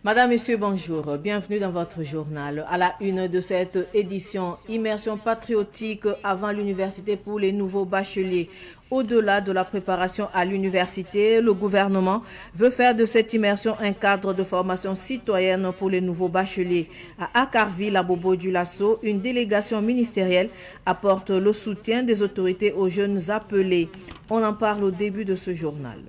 Madame, Messieurs, bonjour. Bienvenue dans votre journal. À la une de cette édition, immersion patriotique avant l'université pour les nouveaux bacheliers. Au-delà de la préparation à l'université, le gouvernement veut faire de cette immersion un cadre de formation citoyenne pour les nouveaux bacheliers. À Akarville, à Bobo-Dioulasso, une délégation ministérielle apporte le soutien des autorités aux jeunes appelés. On en parle au début de ce journal.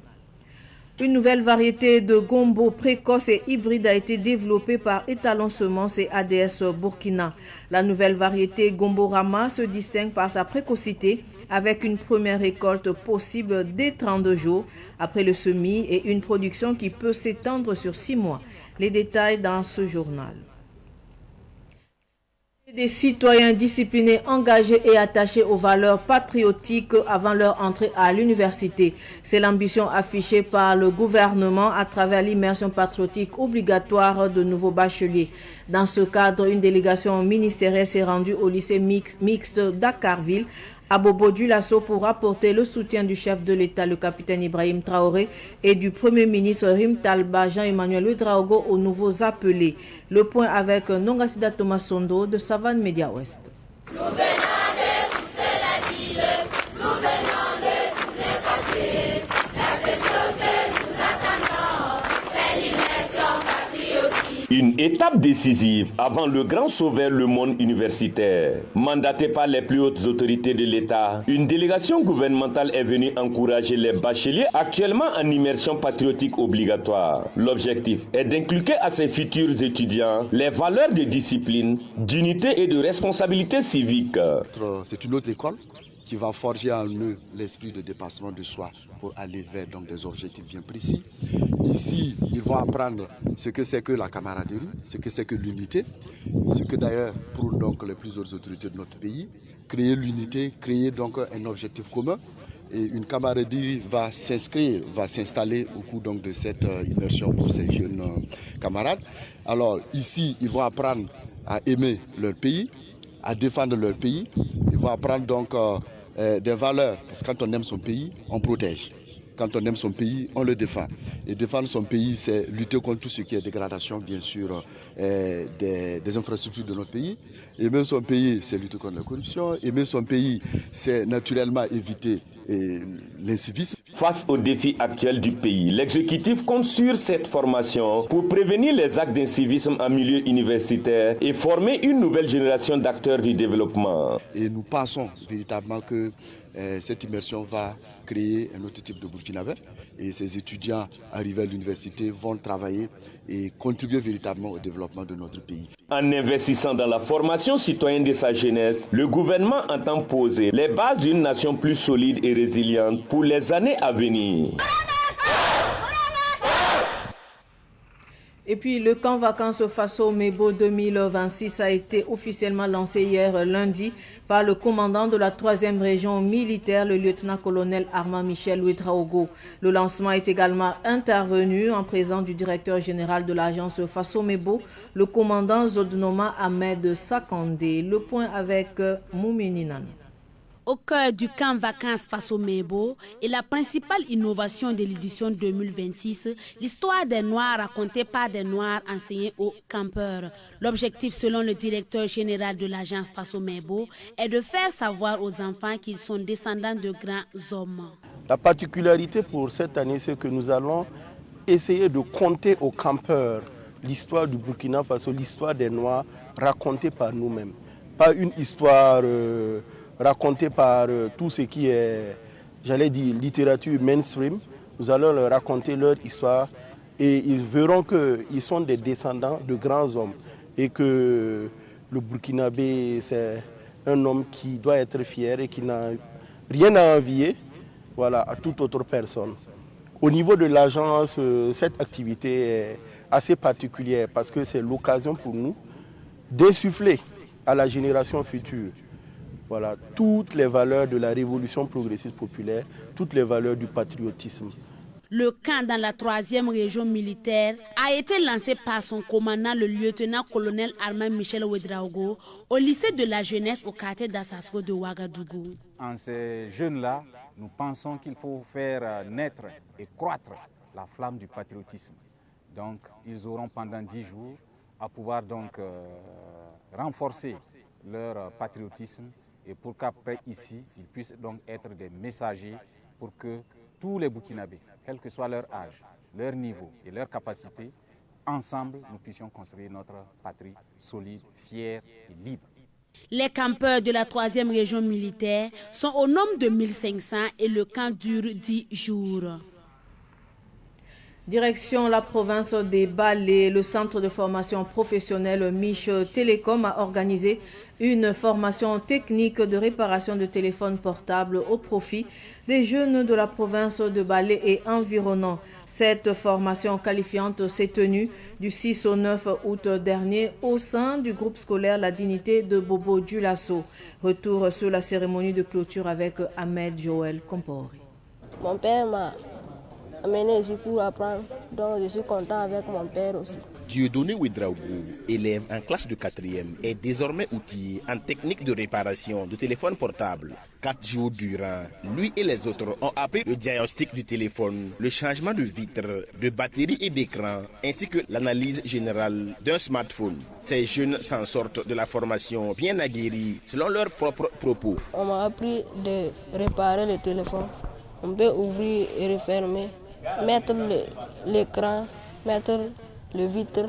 Une nouvelle variété de gombo précoce et hybride a été développée par Étalon Semences et ADS Burkina. La nouvelle variété Gombo Rama se distingue par sa précocité avec une première récolte possible dès 32 jours après le semis et une production qui peut s'étendre sur 6 mois. Les détails dans ce journal. Des citoyens disciplinés, engagés et attachés aux valeurs patriotiques avant leur entrée à l'université. C'est l'ambition affichée par le gouvernement à travers l'immersion patriotique obligatoire de nouveaux bacheliers. Dans ce cadre, une délégation ministérielle s'est rendue au lycée mixte d'Akarville à Bobo-Dioulasso pour apporter le soutien du chef de l'État, le capitaine Ibrahim Traoré, et du Premier ministre Rim Talba Jean-Emmanuel Ouedraogo aux nouveaux appelés. Le point avec Nongasida Thomas Sondo de Savane Média Ouest. Nous venons de toute la ville, nous venons de tous les quartiers. La seule chose que nous attendons, c'est l'immersion patriotique. Une étape décisive avant le grand sauveur le monde universitaire. Mandatée par les plus hautes autorités de l'État, une délégation gouvernementale est venue encourager les bacheliers actuellement en immersion patriotique obligatoire. L'objectif est d'inculquer à ces futurs étudiants les valeurs de discipline, d'unité et de responsabilité civique. C'est une autre école qui va forger en eux l'esprit de dépassement de soi pour aller vers donc, des objectifs bien précis. Ici, ils vont apprendre ce que c'est que la camaraderie, ce que c'est que l'unité, ce que d'ailleurs pour donc, les plus hautes autorités de notre pays, créer l'unité, créer donc un objectif commun. Et une camaraderie va s'inscrire, va s'installer au cours donc, de cette immersion pour ces jeunes camarades. Alors ici, ils vont apprendre à aimer leur pays, à défendre leur pays. Ils vont apprendre donc des valeurs. Parce que quand on aime son pays, on protège. Quand on aime son pays, on le défend. Et défendre son pays, c'est lutter contre tout ce qui est dégradation, bien sûr, des infrastructures de notre pays. Aimer son pays, c'est lutter contre la corruption. Aimer son pays, c'est naturellement éviter l'incivisme. Face aux défis actuels du pays, l'exécutif compte sur cette formation pour prévenir les actes d'incivisme en milieu universitaire et former une nouvelle génération d'acteurs du développement. Et nous pensons véritablement que cette immersion va créer un autre type de Burkinabé et ces étudiants arrivés à l'université vont travailler et contribuer véritablement au développement de notre pays. En investissant dans la formation citoyenne de sa jeunesse, le gouvernement entend poser les bases d'une nation plus solide et résiliente pour les années à venir. Et puis, le camp vacances Faso Mebo 2026 a été officiellement lancé hier lundi par le commandant de la 3e région militaire, le lieutenant-colonel Armand Michel Ouedraogo. Le lancement est également intervenu en présence du directeur général de l'agence Faso Mebo, le commandant Zodnoma Ahmed Sakandé. Le point avec Moumini Nani. Au cœur du camp vacances Faso Mebo est la principale innovation de l'édition 2026, l'histoire des Noirs racontée par des Noirs enseignés aux campeurs. L'objectif, selon le directeur général de l'agence Faso Mebo, est de faire savoir aux enfants qu'ils sont descendants de grands hommes. La particularité pour cette année, c'est que nous allons essayer de conter aux campeurs l'histoire du Burkina Faso, l'histoire des Noirs racontée par nous-mêmes. Pas une histoire racontée par tout ce qui est, j'allais dire, littérature mainstream. Nous allons leur raconter leur histoire et ils verront qu'ils sont des descendants de grands hommes et que le Burkinabé, c'est un homme qui doit être fier et qui n'a rien à envier, voilà, à toute autre personne. Au niveau de l'agence, cette activité est assez particulière parce que c'est l'occasion pour nous d'insuffler à la génération future, voilà, toutes les valeurs de la révolution progressiste populaire, toutes les valeurs du patriotisme. Le camp dans la 3e région militaire a été lancé par son commandant, le lieutenant-colonel Armand Michel Ouedraogo, au lycée de la jeunesse au quartier d'Assasco de Ouagadougou. En ces jeunes-là, nous pensons qu'il faut faire naître et croître la flamme du patriotisme. Donc, ils auront pendant 10 jours à pouvoir donc renforcer leur patriotisme et pour qu'après ici, ils puissent donc être des messagers pour que tous les Burkinabés, quel que soit leur âge, leur niveau et leur capacité, ensemble, nous puissions construire notre patrie solide, fière et libre. Les campeurs de la 3e région militaire sont au nombre de 1500 et le camp dure 10 jours. Direction la province des Balais, le centre de formation professionnelle Mich Télécom a organisé une formation technique de réparation de téléphones portables au profit des jeunes de la province de Balais et environnants. Cette formation qualifiante s'est tenue du 6 au 9 août dernier au sein du groupe scolaire La Dignité de Bobo Dioulasso. Retour sur la cérémonie de clôture avec Ahmed Joël Kompori. Mon père m'a amené ici pour apprendre, donc je suis content avec mon père aussi. Dieudonné Ouedraougou, élève en classe de 4e, est désormais outillé en technique de réparation de téléphones portables. 4 jours durant, lui et les autres ont appris le diagnostic du téléphone, le changement de vitre, de batterie et d'écran, ainsi que l'analyse générale d'un smartphone. Ces jeunes s'en sortent de la formation bien aguerris, selon leurs propres propos. On m'a appris de réparer le téléphone. On peut ouvrir et refermer, mettre l'écran, mettre le vitre.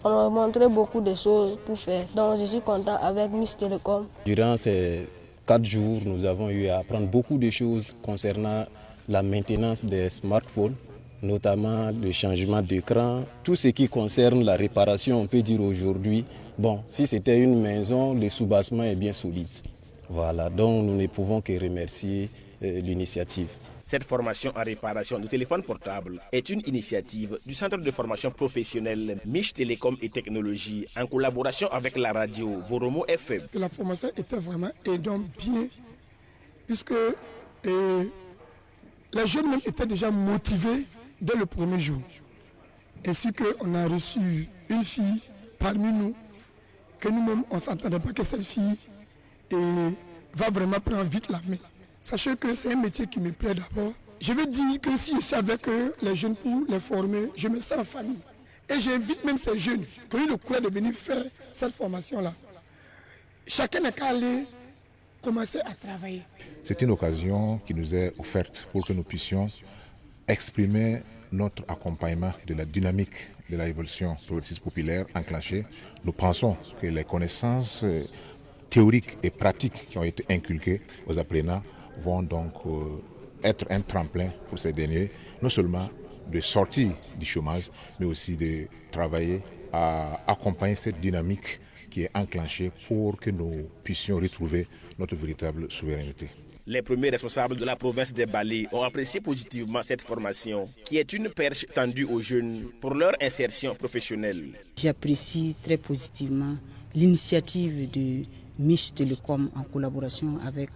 On m'a montré beaucoup de choses pour faire. Donc je suis content avec Mich Télécom. Durant ces 4 jours, nous avons eu à apprendre beaucoup de choses concernant la maintenance des smartphones, notamment le changement d'écran, tout ce qui concerne la réparation, on peut dire aujourd'hui. Bon, si c'était une maison, le soubassement est bien solide. Voilà, donc nous ne pouvons que remercier l'initiative. Cette formation en réparation de téléphones portables est une initiative du Centre de formation professionnelle Mich Télécom et Technologie en collaboration avec la radio Boromo FM. La formation était vraiment énorme, bien, puisque les jeunes même étaient déjà motivés dès le premier jour. Ainsi qu'on a reçu une fille parmi nous, que nous-mêmes on ne s'entendait pas que cette fille va vraiment prendre vite la main. Sachez que c'est un métier qui me plaît d'abord. Je veux dire que si je suis avec les jeunes pour les former, je me sens en famille. Et j'invite même ces jeunes qui ont eu le courage de venir faire cette formation-là. Chacun n'a qu'à aller commencer à travailler. C'est une occasion qui nous est offerte pour que nous puissions exprimer notre accompagnement de la dynamique de la révolution progressiste populaire enclenchée. Nous pensons que les connaissances théoriques et pratiques qui ont été inculquées aux apprenants vont donc être un tremplin pour ces derniers, non seulement de sortir du chômage, mais aussi de travailler à accompagner cette dynamique qui est enclenchée pour que nous puissions retrouver notre véritable souveraineté. Les premiers responsables de la province des Balais ont apprécié positivement cette formation, qui est une perche tendue aux jeunes pour leur insertion professionnelle. J'apprécie très positivement l'initiative de Mich Télécom en collaboration avec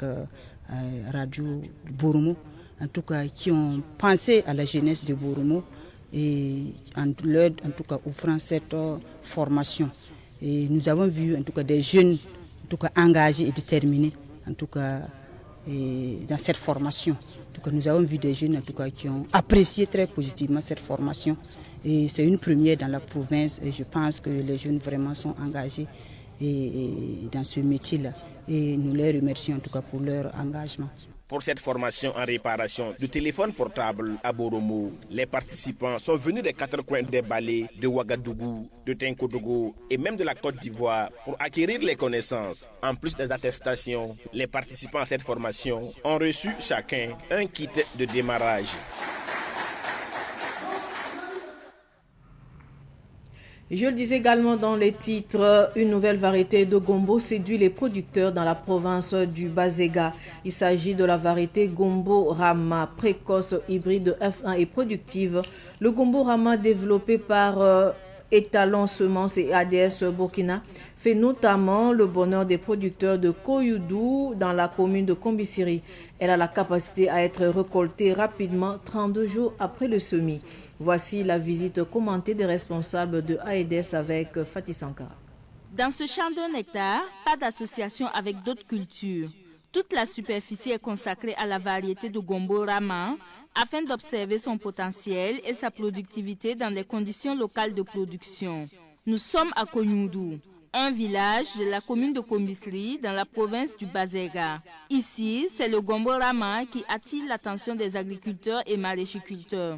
Radio Boromo, en tout cas qui ont pensé à la jeunesse de Boromo et en tout cas offrant cette formation. Et nous avons vu en tout cas des jeunes en tout cas engagés et déterminés en tout cas dans cette formation. En tout cas, nous avons vu des jeunes en tout cas qui ont apprécié très positivement cette formation et c'est une première dans la province et je pense que les jeunes vraiment sont engagés dans ce métier-là. Et nous les remercions en tout cas pour leur engagement. Pour cette formation en réparation de téléphones portables à Boromo, les participants sont venus des 4 coins des Balais, de Ouagadougou, de Tinkodogo et même de la Côte d'Ivoire pour acquérir les connaissances. En plus des attestations, les participants à cette formation ont reçu chacun un kit de démarrage. Je le disais également dans les titres, une nouvelle variété de gombo séduit les producteurs dans la province du Bazega. Il s'agit de la variété Gombo Rama, précoce, hybride F1 et productive. Le Gombo Rama développé par Étalon Semences et ADS Burkina fait notamment le bonheur des producteurs de Koyoudou dans la commune de Kombisiri. Elle a la capacité à être récoltée rapidement 32 jours après le semis. Voici la visite commentée des responsables de AEDES avec Fatih Sankara. Dans ce champ d'un hectare, pas d'association avec d'autres cultures. Toute la superficie est consacrée à la variété de Gombo Rama afin d'observer son potentiel et sa productivité dans les conditions locales de production. Nous sommes à Konyudu, un village de la commune de Kombisli dans la province du Bazega. Ici, c'est le Gombo Rama qui attire l'attention des agriculteurs et maraîchiculteurs.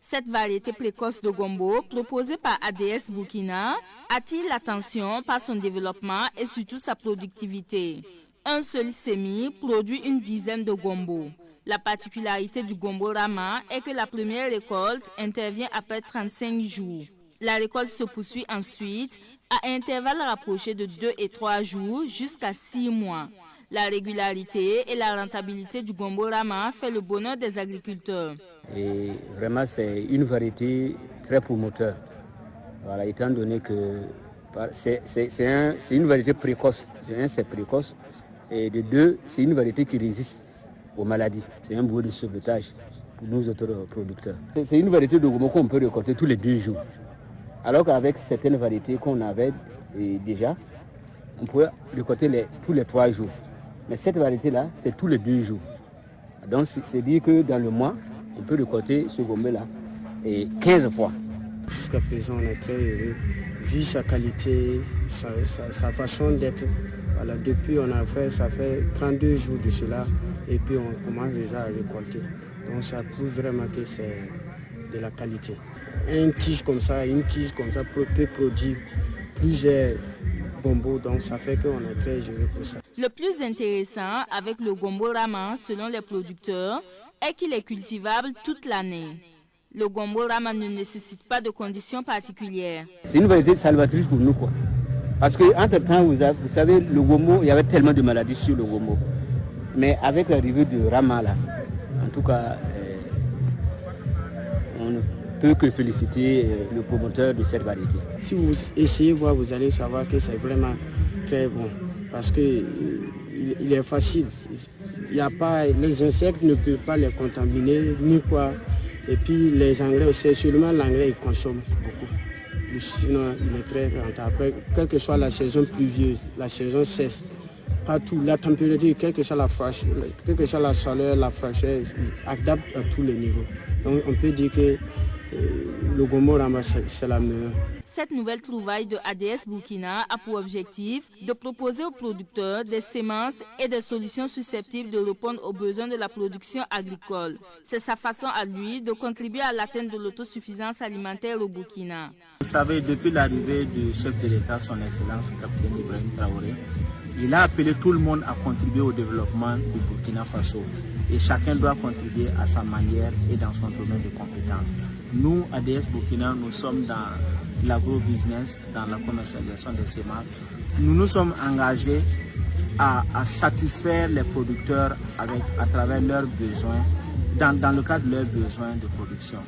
Cette variété précoce de gombo, proposée par ADS Burkina, attire l'attention par son développement et surtout sa productivité. Un seul semis produit une dizaine de gombos. La particularité du Gombo Rama est que la première récolte intervient après 35 jours. La récolte se poursuit ensuite à intervalles rapprochés de 2 et 3 jours jusqu'à 6 mois. La régularité et la rentabilité du Gombo Rama fait le bonheur des agriculteurs. Et vraiment, c'est une variété très promoteur. Voilà, étant donné que c'est une variété précoce. C'est précoce. Et de deux, c'est une variété qui résiste aux maladies. C'est un bout de sauvetage pour nous autres producteurs. C'est une variété de gombo qu'on peut récolter tous les 2 jours. Alors qu'avec certaines variétés qu'on avait déjà, on pouvait récolter tous les 3 jours. Mais cette variété-là, c'est tous les 2 jours. Donc c'est dire que dans le mois, on peut récolter ce gombo-là 15 fois. Jusqu'à présent, on est très heureux. Vu sa qualité, sa façon d'être. Voilà, depuis ça fait 32 jours de cela et puis on commence déjà à récolter. Donc ça prouve vraiment que c'est de la qualité. Une tige comme ça peut produire plusieurs gombos, donc ça fait qu'on est très heureux pour ça. Le plus intéressant avec le Gombo Rama, selon les producteurs, est qu'il est cultivable toute l'année. Le Gombo Rama ne nécessite pas de conditions particulières. C'est une variété salvatrice pour nous, quoi. Parce qu'entre-temps, vous savez, le gombo, il y avait tellement de maladies sur le gombo. Mais avec l'arrivée de Rama, là, en tout cas, on ne peut que féliciter le promoteur de cette variété. Si vous essayez de voir, vous allez savoir que c'est vraiment très bon. Parce qu'il est facile. Les insectes ne peuvent pas les contaminer, ni quoi. Et puis les engrais, c'est seulement l'engrais qu'ils consomment beaucoup. Sinon, il est très rentable. Quelle que soit la saison pluvieuse, la saison sèche, partout, la température, quelle que soit la fraîcheur, quelle que soit la chaleur, la fraîcheur, adapte à tous les niveaux. Donc on peut dire que le Gombo Rama, c'est la meilleure. Cette nouvelle trouvaille de ADS Burkina a pour objectif de proposer aux producteurs des semences et des solutions susceptibles de répondre aux besoins de la production agricole. C'est sa façon à lui de contribuer à l'atteinte de l'autosuffisance alimentaire au Burkina. Vous savez, depuis l'arrivée du chef de l'État, son Excellence, capitaine Ibrahim Traoré, il a appelé tout le monde à contribuer au développement du Burkina Faso. Et chacun doit contribuer à sa manière et dans son domaine de compétences. Nous, ADS Burkina, nous sommes dans l'agro-business, dans la commercialisation des semences. Nous nous sommes engagés à satisfaire les producteurs à travers leurs besoins, dans le cadre de leurs besoins de production.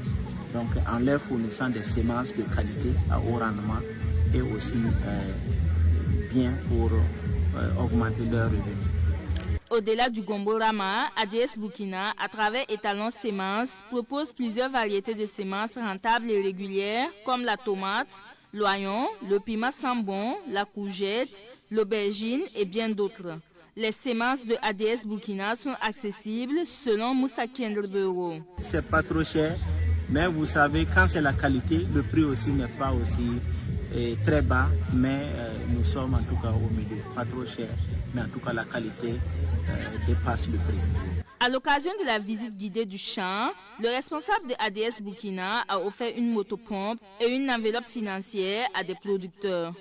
Donc en leur fournissant des semences de qualité à haut rendement et aussi bien pour augmenter leurs revenus. Au-delà du Gombo Rama, ADS Burkina, à travers Étalon Semences, propose plusieurs variétés de semences rentables et régulières comme la tomate, l'oignon, le piment sambon, la courgette, l'aubergine et bien d'autres. Les semences de ADS Burkina sont accessibles selon Moussa Kendrebero. C'est pas trop cher, mais vous savez, quand c'est la qualité, le prix aussi n'est pas aussi très bas, mais nous sommes en tout cas au milieu, pas trop cher, mais en tout cas la qualité dépasse le prix. À l'occasion de la visite guidée du champ, le responsable de ADS Burkina a offert une motopompe et une enveloppe financière à des producteurs.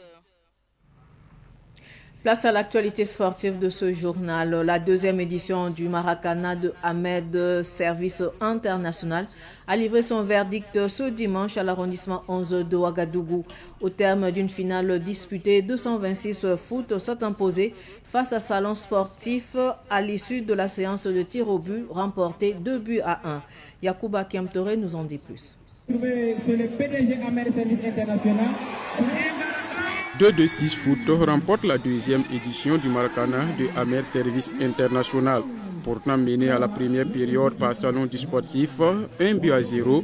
Place à l'actualité sportive de ce journal. La deuxième édition du Maracana de Ahmed Service International a livré son verdict ce dimanche à l'arrondissement 11 de Ouagadougou. Au terme d'une finale disputée, 226 foot sont imposés face à Salon Sportif à l'issue de la séance de tir au but remportée 2-1. Yacouba Kiamtore nous en dit plus. C'est le PDG Ahmed Service International. 2-6 foot remporte la deuxième édition du Maracana de Ahmed Service International. Pourtant menée à la première période par Salon du Sportif 1-0,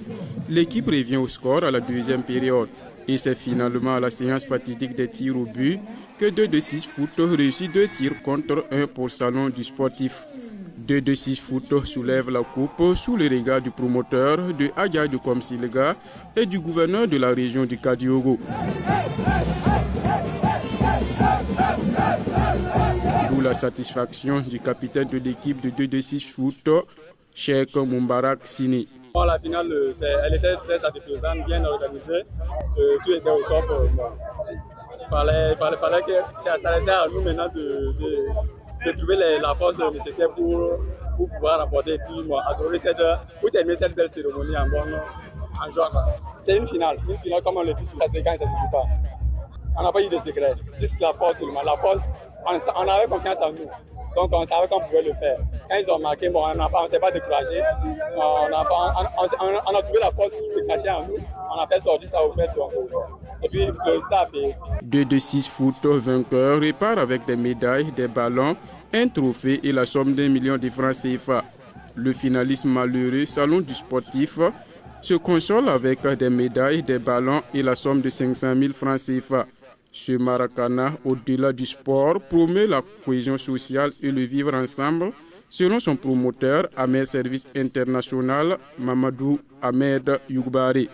l'équipe revient au score à la deuxième période. Et c'est finalement à la séance fatidique des tirs au but que 2-2-6 Foot réussit 2 tirs contre 1 pour Salon du Sportif. 2-2-6 Foot soulève la coupe sous le regard du promoteur de Adja de Komsilega et du gouverneur de la région du Kadiogo. D'où la satisfaction du capitaine de l'équipe de 2-2-6 Foot, Cheikh Moubarak Sini. La finale, elle était très satisfaisante, bien organisée, tout était au top. Il fallait que ça restait à nous maintenant de trouver la force nécessaire pour pouvoir remporter et puis adorer pour terminer cette belle cérémonie en joie. C'est une finale comme on le dit, ça se gagne, ça se dit pas. On n'a pas eu de secret, juste la force seulement. La force, on avait confiance en nous. Donc on savait qu'on pouvait le faire. Quand ils ont marqué, on ne s'est pas découragé. On a trouvé la force qui se cachait en nous. On a fait sortir ça au fait. Et puis le résultat a payé. 2-2-6 Foot vainqueur repart avec des médailles, des ballons, un trophée et la somme d'1 million de francs CFA. Le finaliste malheureux, Salon du Sportif, se console avec des médailles, des ballons et la somme de 500 000 francs CFA. Ce Maracana, au-delà du sport, promeut la cohésion sociale et le vivre ensemble, selon son promoteur, Amer Service International, Mamadou Ahmed Youbari.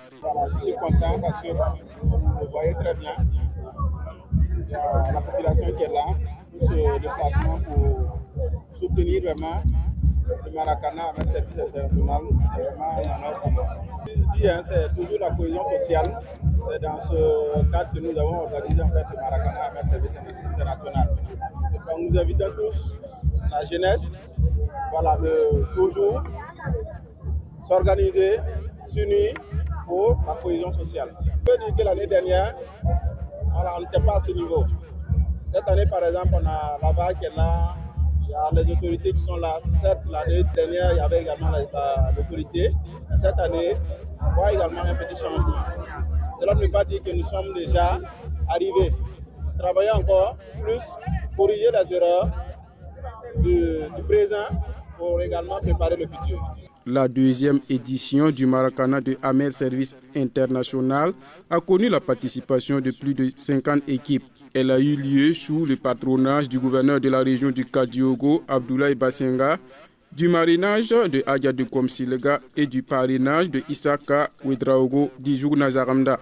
Je suis content parce que vous le voyez très bien. Il y a la population qui est là, pour ce déplacement pour soutenir vraiment le Maracana Amer Service International. C'est toujours la cohésion sociale. C'est dans ce cadre que nous avons organisé en fait, le Maracana Amer Service International. Donc, nous invitons tous la jeunesse de toujours s'organiser, s'unir pour la cohésion sociale. Je peux dire que l'année dernière, on n'était pas à ce niveau. Cette année, par exemple, on a la vague qui est là, il y a les autorités qui sont là. Certes, l'année dernière, il y avait également l'autorité. Cette année, on voit également un petit changement. Cela ne veut pas dire que nous sommes déjà arrivés. Travaillons encore plus, corriger les erreurs du présent pour également préparer le futur. La deuxième édition du Maracana de Amer Service International a connu la participation de plus de 50 équipes. Elle a eu lieu sous le patronage du gouverneur de la région du Kadiogo, Abdoulaye Bassenga, du marinage de Adja de Komsilega et du parrainage de Isaka Ouedraogo Dijoug Nazaramda.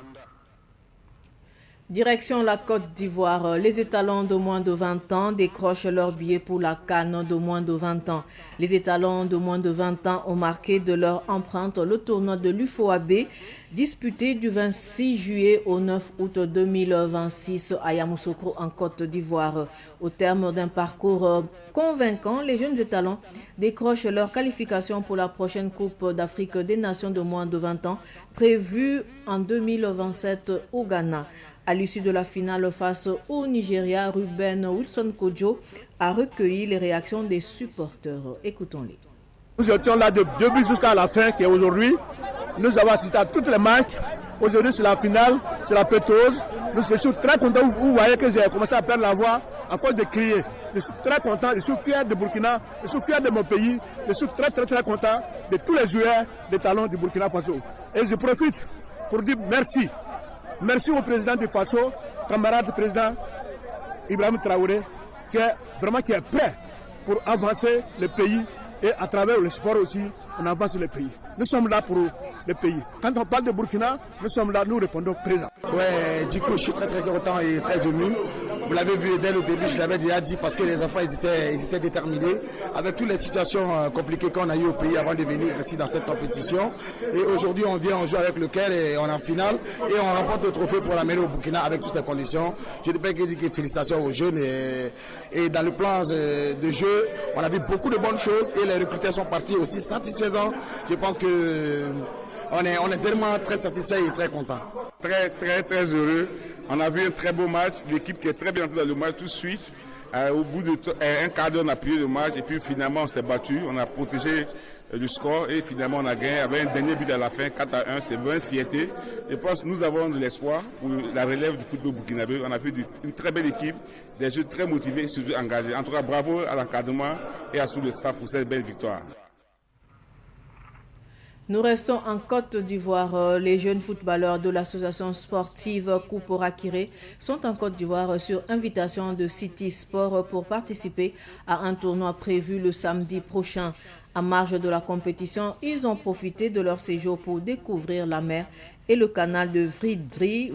Direction la Côte d'Ivoire, les étalons de moins de 20 ans décrochent leur billet pour la CAN de moins de 20 ans. Les étalons de moins de 20 ans ont marqué de leur empreinte le tournoi de l'UFOAB disputé du 26 juillet au 9 août 2026 à Yamoussoukro en Côte d'Ivoire. Au terme d'un parcours convaincant, les jeunes étalons décrochent leur qualification pour la prochaine Coupe d'Afrique des Nations de moins de 20 ans prévue en 2027 au Ghana. À l'issue de la finale face au Nigeria, Ruben Wilson Kodjo a recueilli les réactions des supporters. Écoutons-les. Nous étions là de début jusqu'à la fin, qui est aujourd'hui. Nous avons assisté à toutes les matchs. Aujourd'hui, c'est la finale, c'est la pétose. Nous sommes très contents. Vous voyez que j'ai commencé à perdre la voix à cause de crier. Je suis très content, je suis fier de Burkina, je suis fier de mon pays. Je suis très content de tous les joueurs des talents du Burkina Faso. Et je profite pour dire merci. Merci au président du Faso, camarade président Ibrahim Traoré, qui est prêt pour avancer le pays et à travers le sport aussi, on avance le pays. Nous sommes là pour le pays. Quand on parle de Burkina, nous sommes là, nous répondons présent. Ouais, du coup, je suis très content et très ému. Vous l'avez vu dès le début, je l'avais déjà dit, parce que les enfants, ils étaient déterminés. Avec toutes les situations compliquées qu'on a eues au pays avant de venir ici dans cette compétition. Et aujourd'hui, on vient, on joue avec le cœur et on est en finale. Et on remporte le trophée pour l'amener au Burkina avec toutes ces conditions. Je ne peux que dire félicitations aux jeunes. Et dans le plan de jeu, on a vu beaucoup de bonnes choses et les recruteurs sont partis aussi satisfaisants. Je pense que on est tellement très satisfait et très content. Très heureux. On a vu un très beau match, l'équipe qui est très bien entrée dans le match tout de suite. Au bout d'un quart d'heure, on a plié le match et puis finalement on s'est battu, on a protégé le score et finalement on a gagné avec un dernier but à la fin, 4-1, c'est une fierté. Je pense que nous avons de l'espoir pour la relève du football burkinabé. On a vu une très belle équipe, des jeux très motivés et surtout engagés. En tout cas, bravo à l'encadrement et à tout le staff pour cette belle victoire. Nous restons en Côte d'Ivoire. Les jeunes footballeurs de l'association sportive Coupe-Rakiré sont en Côte d'Ivoire sur invitation de City Sport pour participer à un tournoi prévu le samedi prochain. En marge de la compétition, ils ont profité de leur séjour pour découvrir la mer et le canal de Vridi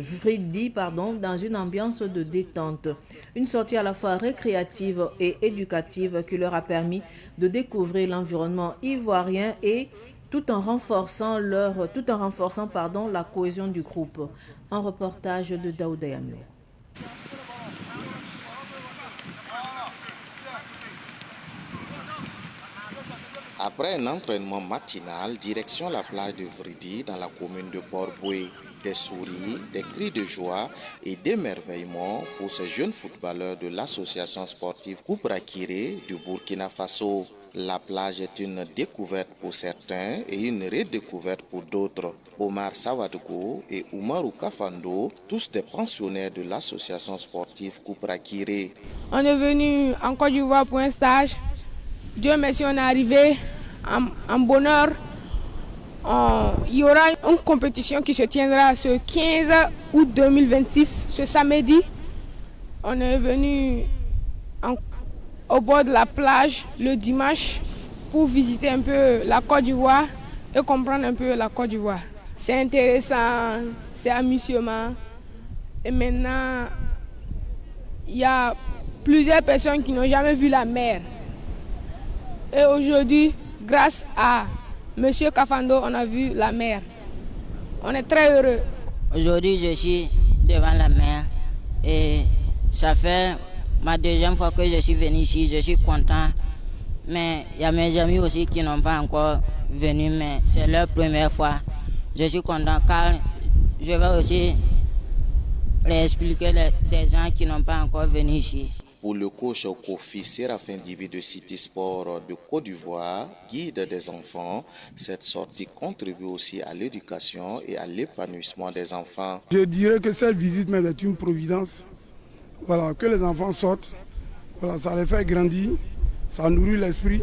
dans une ambiance de détente. Une sortie à la fois récréative et éducative qui leur a permis de découvrir l'environnement ivoirien et tout en renforçant la cohésion du groupe. Un reportage de Daouda Yamé. Après un entraînement matinal, direction la plage de Vridi dans la commune de Port-Boué. Des souris, des cris de joie et d'émerveillement pour ces jeunes footballeurs de l'association sportive Coupe-Rakiré du Burkina Faso. La plage est une découverte pour certains et une redécouverte pour d'autres. Omar Sawadougou et Oumarou Kafando, tous des pensionnaires de l'association sportive Coupe-Rakiré. On est venu en Côte d'Ivoire pour un stage. Dieu merci, on est arrivé en bonheur. Il y aura une compétition qui se tiendra ce 15 août 2026, ce samedi. On est venu au bord de la plage le dimanche pour visiter un peu la Côte d'Ivoire et comprendre un peu la Côte d'Ivoire. C'est intéressant, c'est amusement. Et maintenant, il y a plusieurs personnes qui n'ont jamais vu la mer. Et aujourd'hui, grâce à Monsieur Kafando, on a vu la mer. On est très heureux. Aujourd'hui, je suis devant la mer et ça fait ma deuxième fois que je suis venu ici. Je suis content. Mais il y a mes amis aussi qui n'ont pas encore venu, mais c'est leur première fois. Je suis content car je vais aussi les expliquer des gens qui n'ont pas encore venu ici. Pour le coach Kofi Séraphin Dibi de City Sport de Côte d'Ivoire, guide des enfants, cette sortie contribue aussi à l'éducation et à l'épanouissement des enfants. Je dirais que cette visite même est une providence. Voilà, que les enfants sortent, voilà, ça les fait grandir, ça nourrit l'esprit.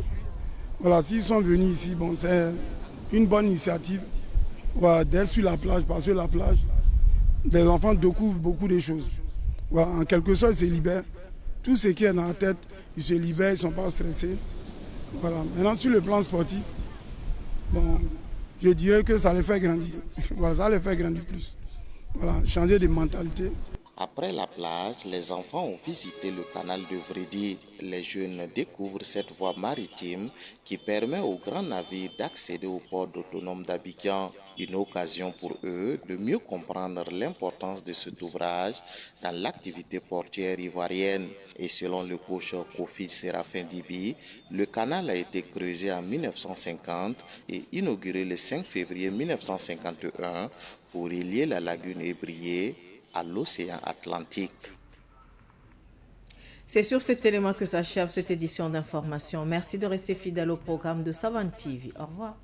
Voilà, s'ils sont venus ici, bon, c'est une bonne initiative. Voilà, d'être sur la plage, parce que la plage, les enfants découvrent beaucoup de choses. Voilà, en quelque sorte, ils se libèrent. Tout ce qui est dans la tête, ils se libèrent, ils ne sont pas stressés. Voilà. Maintenant, sur le plan sportif, bon, je dirais que ça les fait grandir. Voilà, ça les fait grandir plus. Voilà, changer de mentalité. Après la plage, les enfants ont visité le canal de Vridi. Les jeunes découvrent cette voie maritime qui permet aux grands navires d'accéder au port autonome d'Abidjan. Une occasion pour eux de mieux comprendre l'importance de cet ouvrage dans l'activité portuaire ivoirienne. Et selon le coach Kofi Séraphin Dibi, le canal a été creusé en 1950 et inauguré le 5 février 1951 pour relier la lagune Ébrié à l'océan Atlantique. C'est sur cet élément que s'achève cette édition d'information. Merci de rester fidèle au programme de Savane TV. Au revoir.